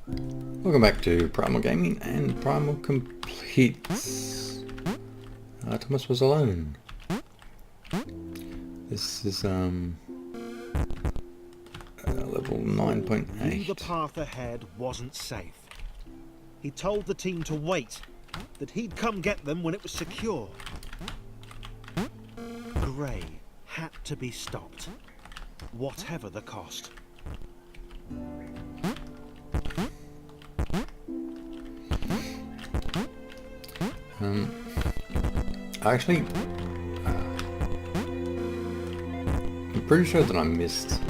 Welcome back to Primal Gaming and Primal Completes. Thomas was alone. This is level 9.8. Knew the path ahead wasn't safe. He told the team to wait, that he'd come get them when it was secure. Gray had to be stopped, whatever the cost. Actually, I'm pretty sure that I missed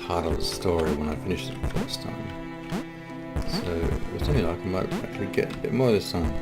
part of the story when I finished it the first time. So it's only like I might actually get a bit more this time.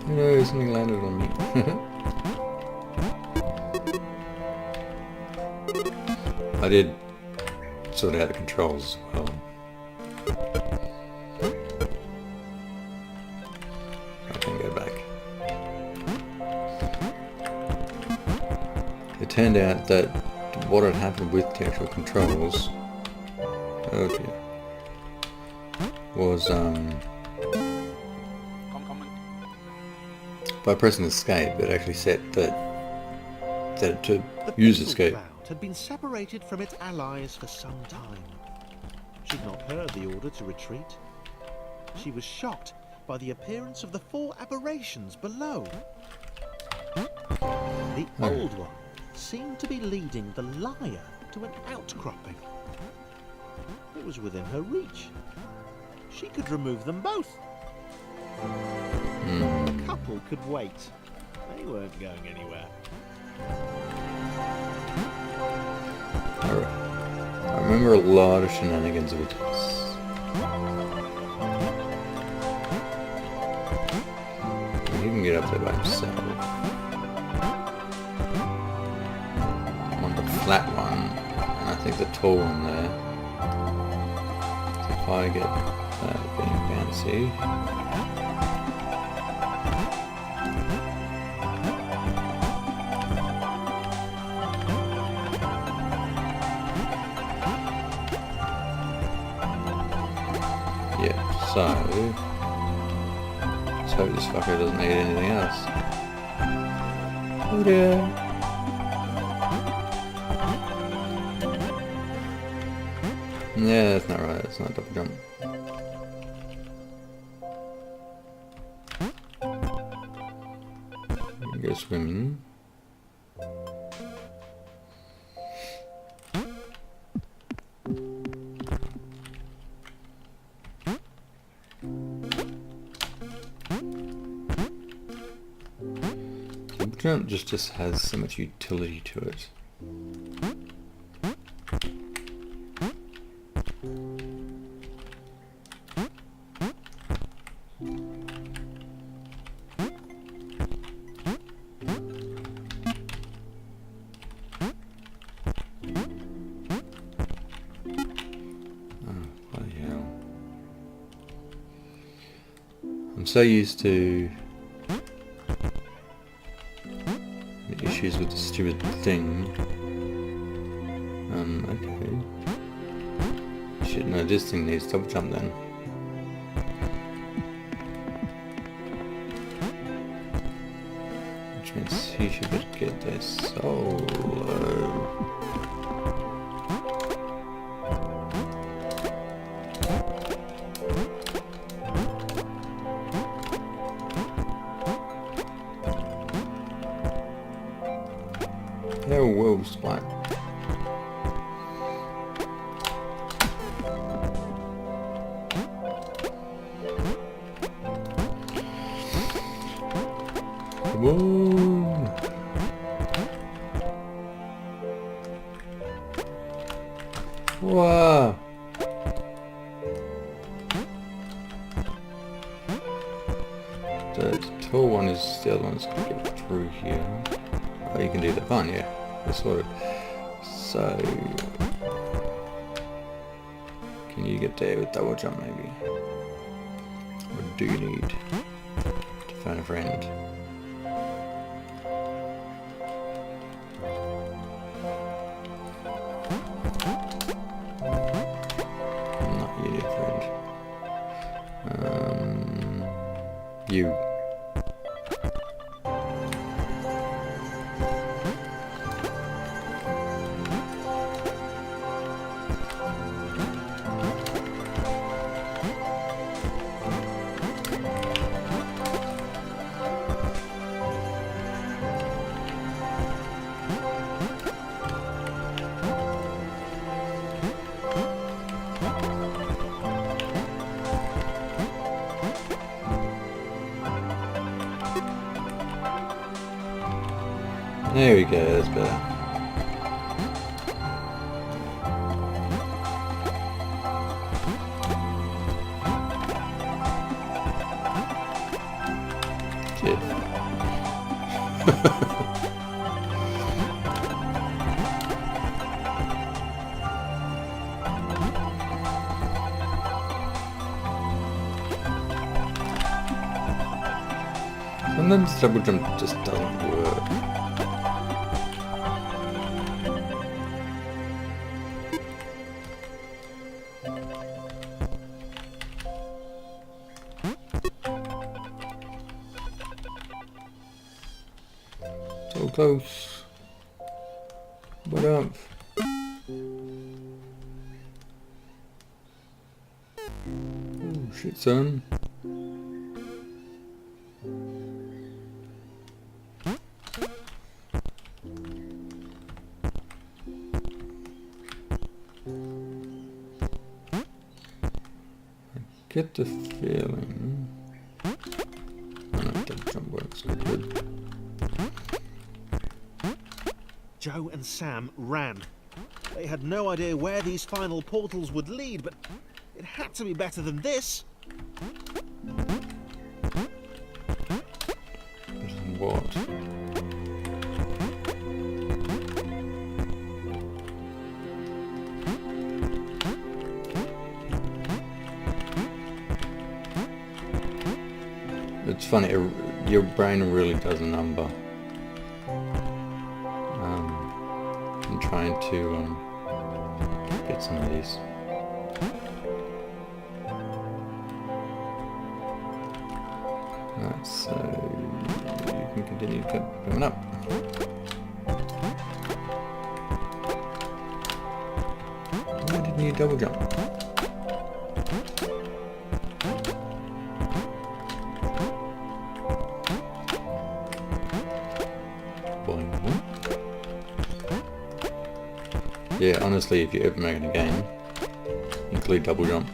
No, something landed on me. I did sort out the controls as well. I can go back. It turned out that what had happened with the actual controls, oh dear, was by pressing escape, it actually set that to use escape. The cloud had been separated from its allies for some time. She'd not heard the order to retreat. She was shocked by the appearance of the four aberrations below. The old one seemed to be leading the liar to an outcropping. It was within her reach. She could remove them both. The couple could wait. They weren't going anywhere. I remember a lot of shenanigans with this. He can get up there by himself. I'm on the flat one, and I think the tall one there. So if I get that being fancy. So, let's hope this fucker doesn't need anything else. Oh dear. Yeah, that's not right, that's not double jump. Go swimming. Jump just has so much utility to it. Oh, bloody hell. I'm so used to issues with the stupid thing. Okay. Shit, no, this thing needs double jump then. Which means he should get there solo. No wolves, what? Come on! Wow! The tall one is the other one that's going to get through here. Oh, you can do that, can't you? That's sort of. So, can you get there with double jump maybe? Or do you need to phone a friend? Not you need a friend. You. There we go, that's better. Shit. Sometimes double jump just doesn't work. So close. What up? Oh shit, son. Get the feeling. Oh, no, double jump works good. Joe and Sam ran. They had no idea where these final portals would lead, but it had to be better than this. Better than what? It's funny, your brain really does a number. I'm trying to get some of these. Right, so you can continue coming up. Why didn't you double jump? Yeah, honestly, if you ever make it a game, include double jump.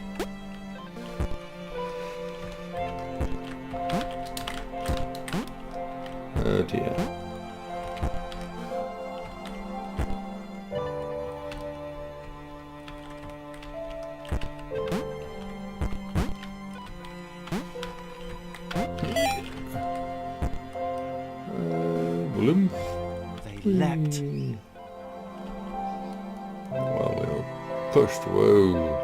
Oh dear. Bloom. They leapt. Well, we were pushed. Whoa.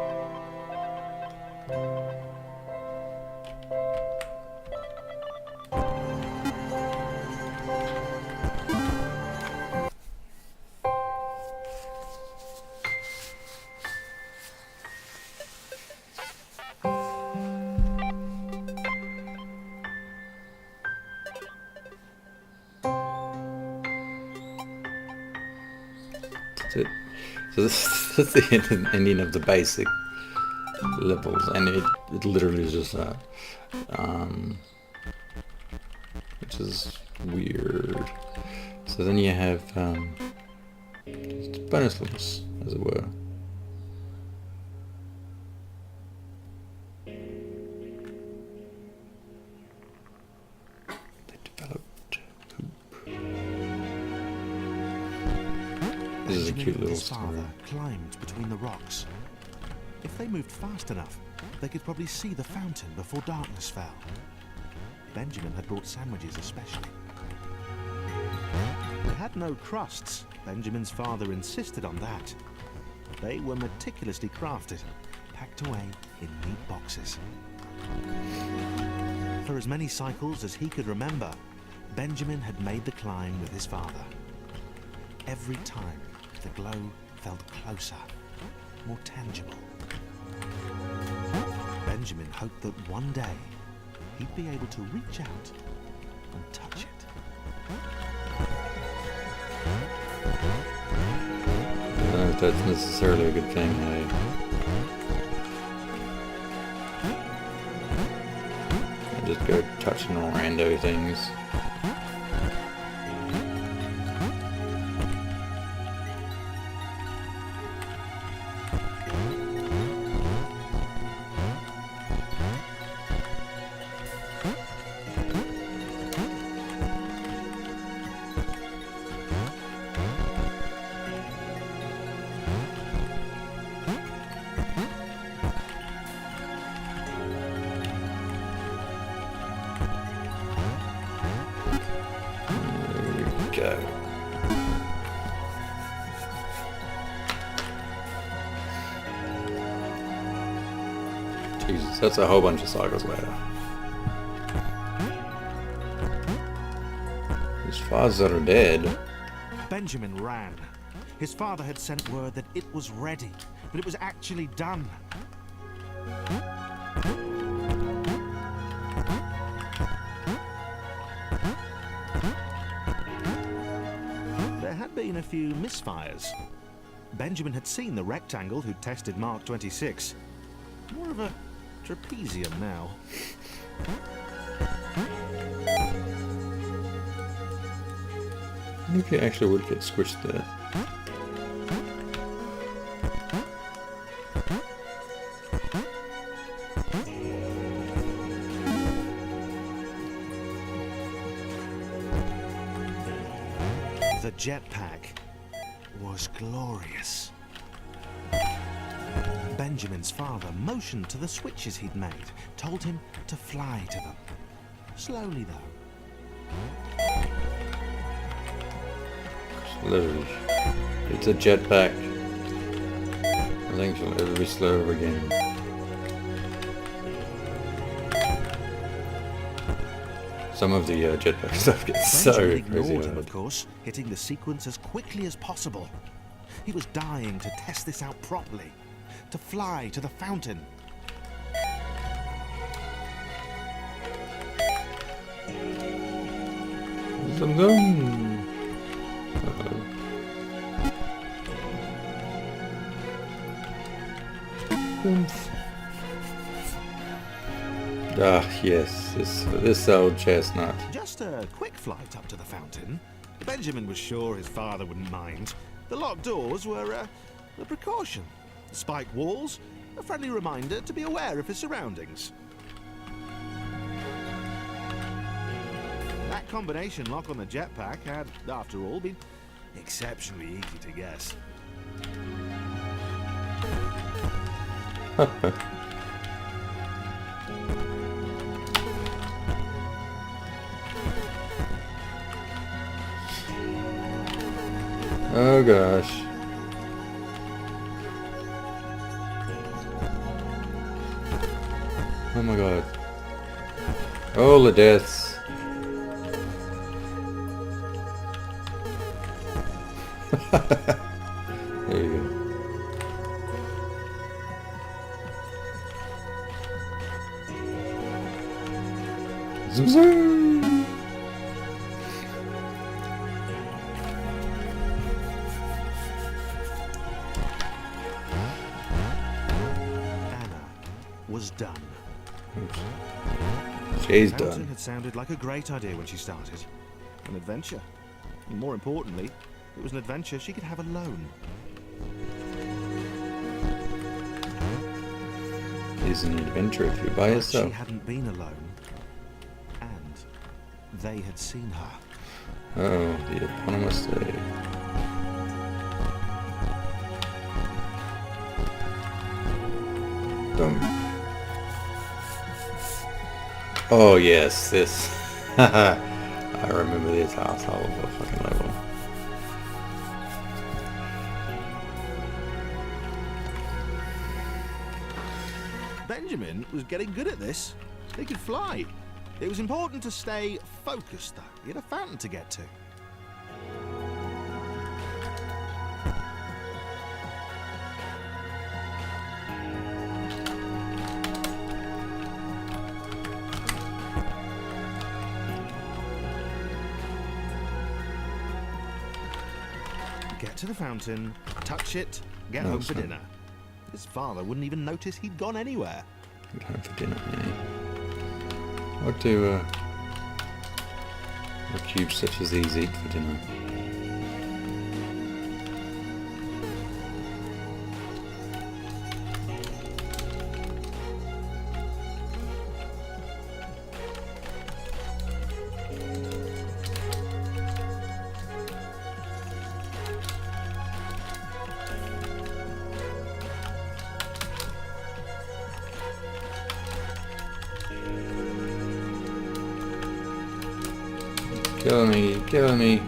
That's it. So this is the ending of the basic levels, and it literally is just that, which is weird. So then you have just bonus levels, as it were. They developed hoop. This is a cute little His story. father climbed between the rocks. If they moved fast enough, they could probably see the fountain before darkness fell. Benjamin had brought sandwiches especially. They had no crusts. Benjamin's father insisted on that. They were meticulously crafted, packed away in neat boxes. For as many cycles as he could remember, Benjamin had made the climb with his father. Every time, the glow felt closer, more tangible. Benjamin hoped that one day he'd be able to reach out and touch it. I don't know if that's necessarily a good thing, hey? I just go touching rando things. Go. Jesus, that's a whole bunch of cycles later. His fathers that are dead. Benjamin ran. His father had sent word that it was ready, but it was actually done. There had been a few misfires. Benjamin had seen the rectangle who'd tested Mark 26. More of a trapezium now. I think he actually would get squished there. The jetpack was glorious. Benjamin's father motioned to the switches he'd made, told him to fly to them. Slowly, though. Slowly. It's a jetpack. I think she'll ever be slow again. Some of the jetpack stuff gets so Benjamin crazy. ignored him, of course, hitting the sequence as quickly as possible. He was dying to test this out properly, to fly to the fountain. Zoom zoom. Uh-oh. Oomph. Ah, yes, this old chestnut. Just a quick flight up to the fountain. Benjamin was sure his father wouldn't mind. The locked doors were a precaution. The spiked walls, a friendly reminder to be aware of his surroundings. That combination lock on the jetpack had, after all, been exceptionally easy to guess. Oh gosh. Oh my god. All the deaths. There you go. Zoom zoom. Anna was done. She's Fountain done. had sounded like a great idea when she started. An adventure. And more importantly, it was an adventure she could have alone. It's an adventure if you're by But yourself. she hadn't been alone. And they had seen her. Oh, the eponymous day. Dum. Oh yes, this. I remember this asshole of a fucking level. Benjamin was getting good at this. He could fly. It was important to stay focused, though. He had a fountain to get to. Get to the fountain, touch it, get home for dinner. His father wouldn't even notice he'd gone anywhere. Get home for dinner, yeah. What do cubes such as these eat for dinner? Kill me, kill me.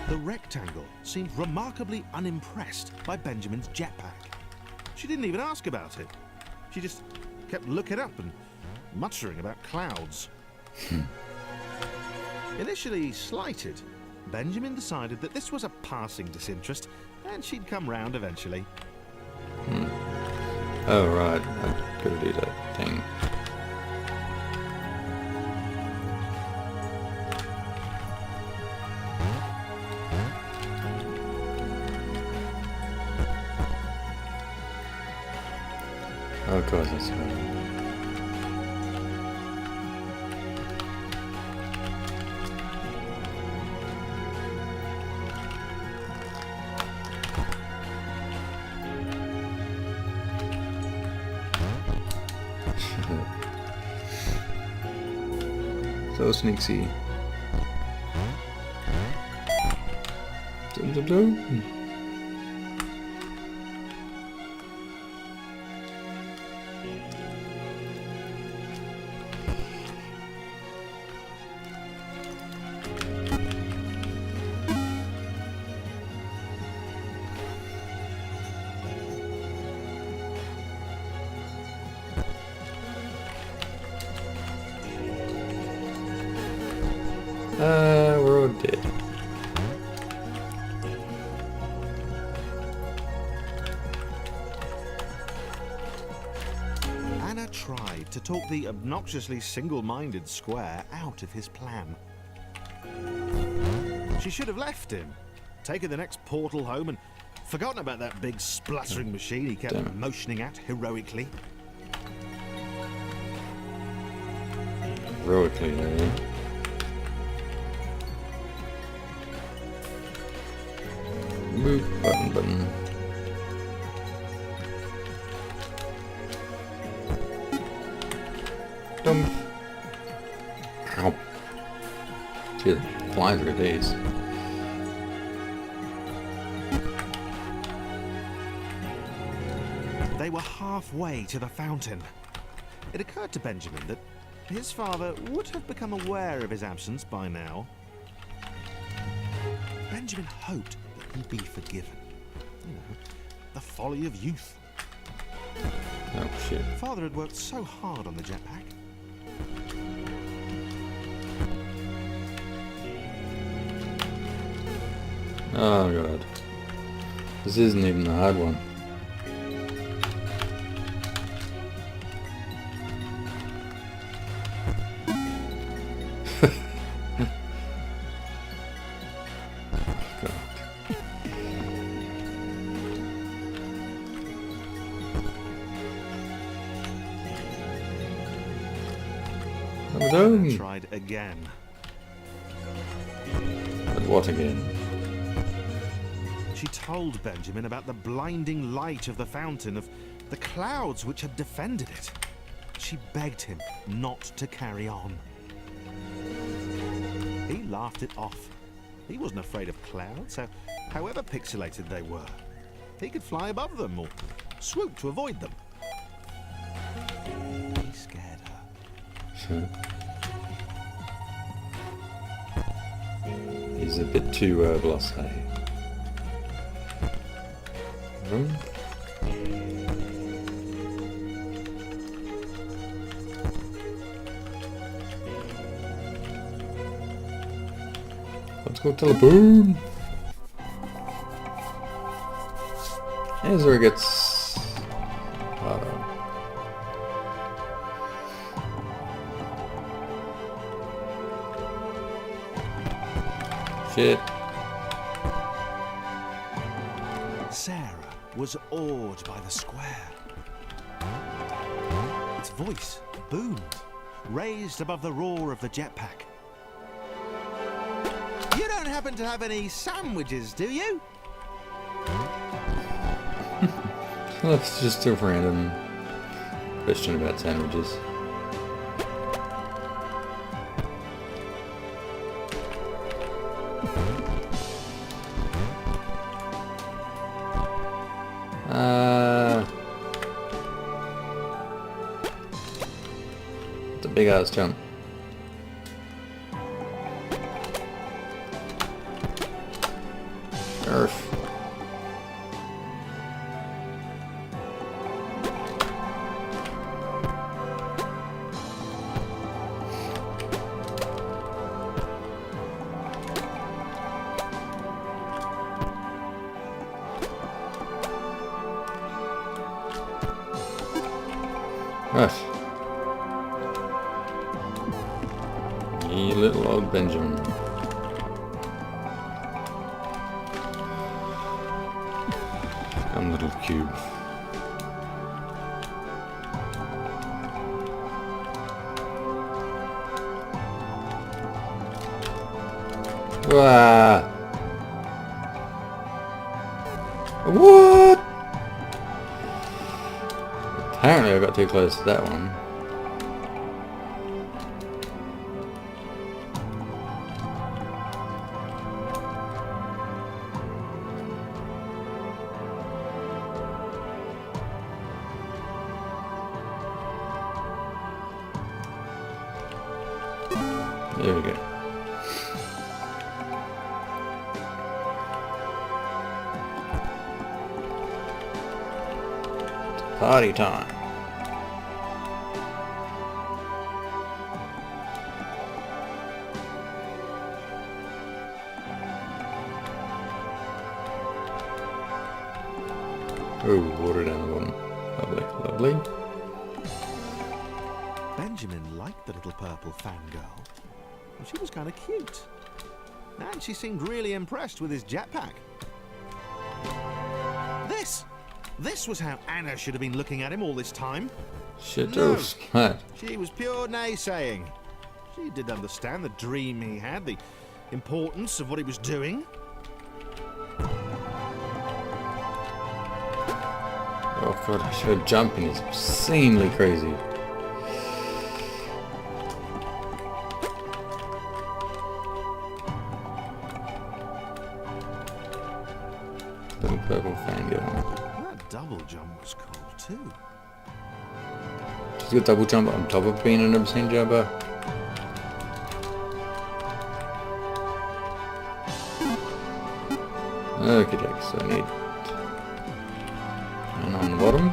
The rectangle seemed remarkably unimpressed by Benjamin's jetpack. She didn't even ask about it. She just kept looking up and muttering about clouds. Initially slighted, Benjamin decided that this was a passing disinterest and she'd come round eventually. Oh right, I've got to do that thing. Oh, of course, that's right. So sneaky. We're all dead. Anna tried to talk the obnoxiously single-minded Square out of his plan. She should have left him, taken the next portal home and forgotten about that big spluttering machine he kept motioning at heroically. Heroically, eh? Move button. Dump. Ow. Gee, the flies are days. They were halfway to the fountain. It occurred to Benjamin that his father would have become aware of his absence by now. Benjamin hoped that he'd be forgiven. You know, the folly of youth. Oh shit. Father had worked so hard on the jetpack. Oh god. This isn't even the hard one. Tried again. But what again? She told Benjamin about the blinding light of the fountain, of the clouds which had defended it. She begged him not to carry on. He laughed it off. He wasn't afraid of clouds, however pixelated they were. He could fly above them, or swooped to avoid them. He scared her. Sure. He's a bit too blasé. Let's go telephone. Here's where it gets harder. Shit. Sarah was awed by the square. Its voice boomed, raised above the roar of the jetpack. You don't happen to have any sandwiches, do you? That's just a random question about sandwiches. It's a big ass jump. Earth. Right. You little old Benjamin. Come, little cube. Wah! What? Apparently I got too close to that one. There we go. It's party time. Oh, water down the bottom. Lovely, lovely. Benjamin liked the little purple fangirl. Well, she was kind of cute. And she seemed really impressed with his jetpack. This was how Anna should have been looking at him all this time. Shit, No. oh, splat. She was pure naysaying. She did understand the dream he had, the importance of what he was doing. Oh god, her jumping is obscenely crazy. Little purple fangirl. That double jump was cool too. She's got double jump on top of being an obscene jumper. Okay, so I need and on the bottom.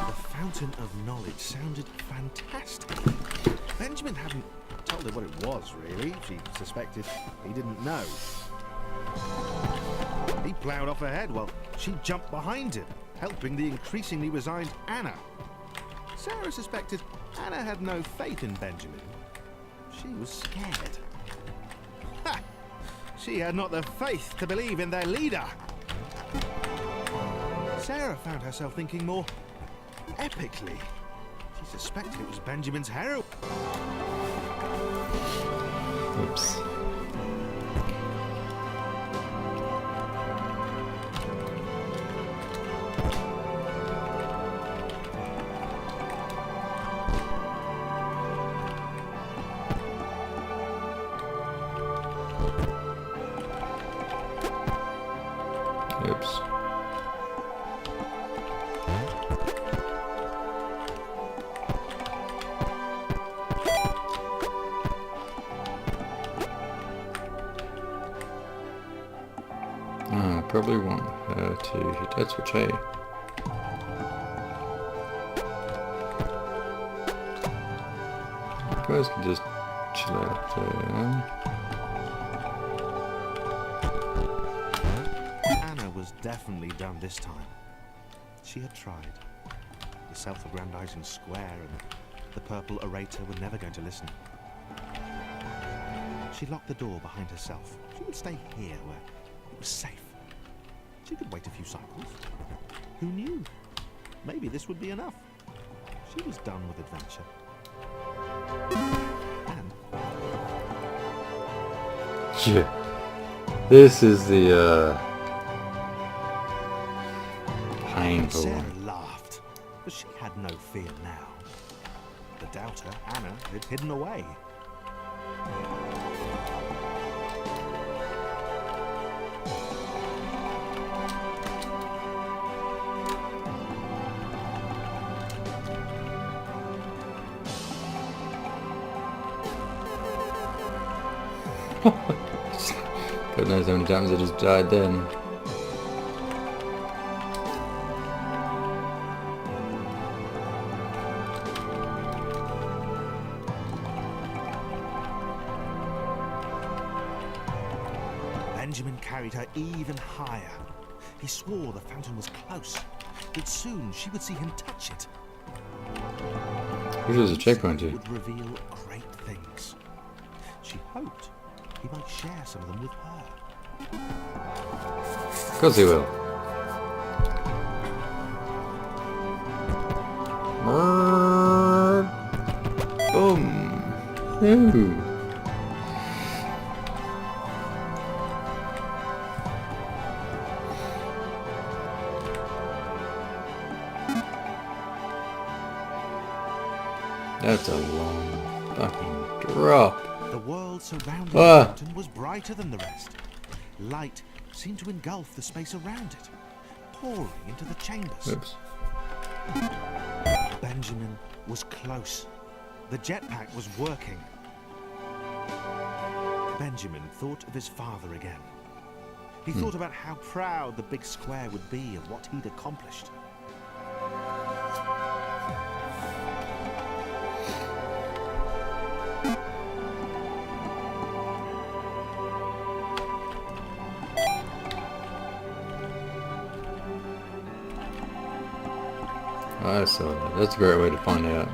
The fountain of knowledge sounded fantastic. Benjamin hadn't told her what it was, really. She suspected he didn't know. He ploughed off ahead while she jumped behind him, helping the increasingly resigned Anna. Sarah suspected Anna had no faith in Benjamin. She was scared. Ha! She had not the faith to believe in their leader. Sarah found herself thinking more epically. She suspected it was Benjamin's heroine. Oops. Oops. I probably want her to hit that switch, hey? You guys can just chill out there. Anna was definitely done this time. She had tried. The self-aggrandizing square and the purple orator were never going to listen. She locked the door behind herself. She would stay here where it was safe. She could wait a few cycles. Who knew? Maybe this would be enough. She was done with adventure. And Yeah. This is the painful Sarah one. laughed, but she had no fear now. The doubter, Anna, had hidden away. God knows how many times I just died then. Benjamin carried her even higher. He swore the fountain was close, that soon she would see him touch it. Which was a checkpoint It here. would reveal great things. She hoped he might share some of them with her. Of course he will. Boom. Ooh. That's a long fucking drop. The world surrounding Ah. the fountain was brighter than the rest. Light seemed to engulf the space around it, pouring into the chambers. Oops. Benjamin was close. The jetpack was working. Benjamin thought of his father again. He thought about how proud the big square would be of what he'd accomplished. I saw that. That's a great way to find out.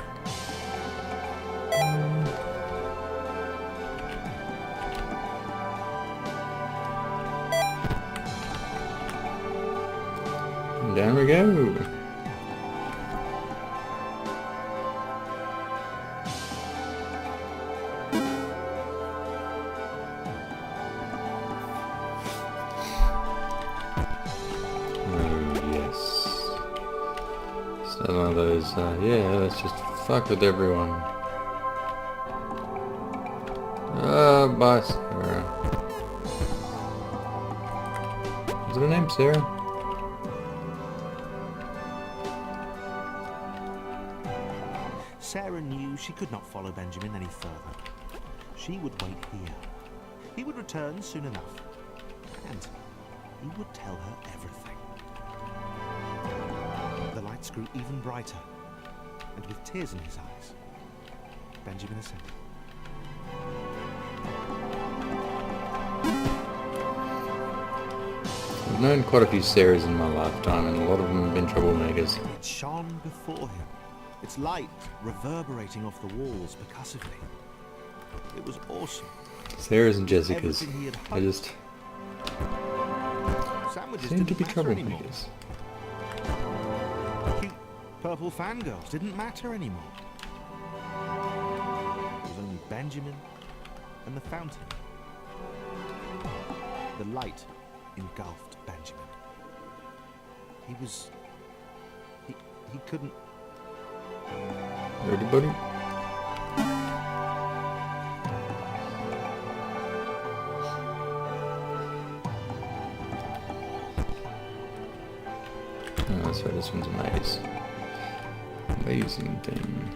And down we go. Oh, yes. Another one of those, yeah, let's just fuck with everyone. Bye, Sarah. Is it her name, Sarah? Sarah knew she could not follow Benjamin any further. She would wait here. He would return soon enough. And he would tell her everything. The lights grew even brighter, and with tears in his eyes, Benjamin ascended. I've known quite a few Sarahs in my lifetime, and a lot of them have been troublemakers. It shone before him, its light reverberating off the walls percussively. It was awesome. Sarahs and Jessicas. Everything he had They just Sandwiches seem to didn't be matter anymore. troublemakers. Cute purple fangirls didn't matter anymore. It was only Benjamin and the fountain. The light engulfed Benjamin. He couldn't. Ready, buddy? That's right, this one's a maze. Amazing thing.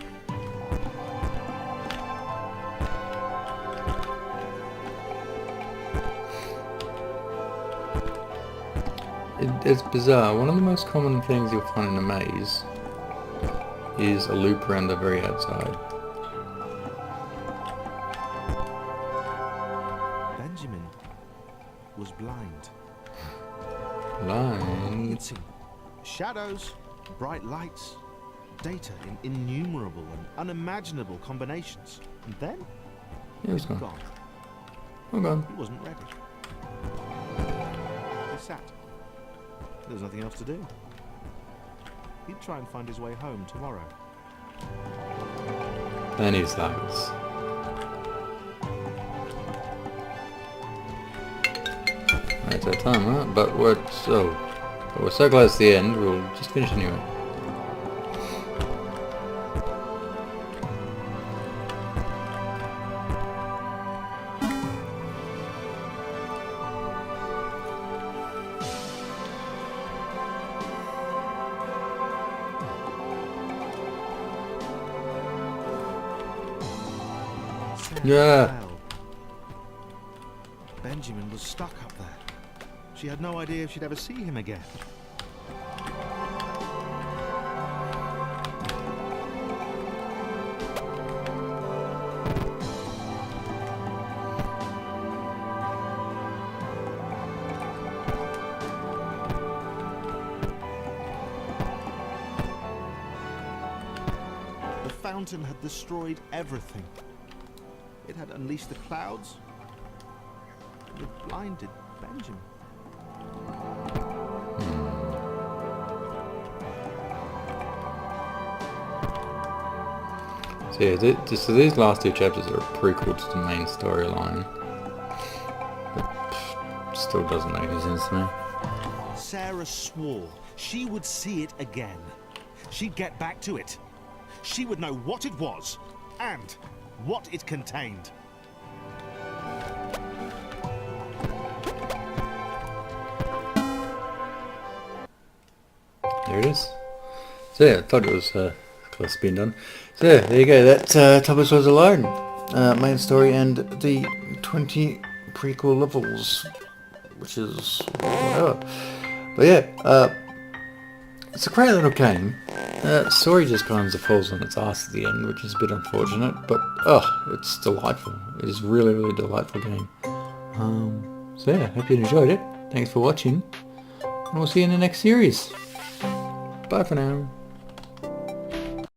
It's bizarre. One of the most common things you'll find in a maze is a loop around the very outside. Benjamin was blind. He Blind. could see shadows, bright lights, data in innumerable and unimaginable combinations. And then He was gone. gone. Oh, gone. He wasn't ready. He sat. There was nothing else to do. He'd try and find his way home tomorrow. Then he starts. That's our time, right? But we're so close to the end. We'll just finish anyway. Yeah. Well, Benjamin was stuck up there. She had no idea if she'd ever see him again. The fountain had destroyed everything. It had unleashed the clouds. It had blinded Benjamin. So yeah, so these last two chapters are a prequel to the main storyline. But still doesn't make any sense to me. Sarah swore she would see it again. She'd get back to it. She would know what it was and what it contained. There it is. So yeah, I thought it was close to being done. So yeah, there you go. That topic was alone. Main story and the 20 prequel levels, which is whatever. But yeah, it's a great little game. Story just kind of falls on its ass at the end, which is a bit unfortunate, but it's delightful. It is really, really delightful game. So yeah, hope you enjoyed it. Thanks for watching, and we'll see you in the next series. Bye for now.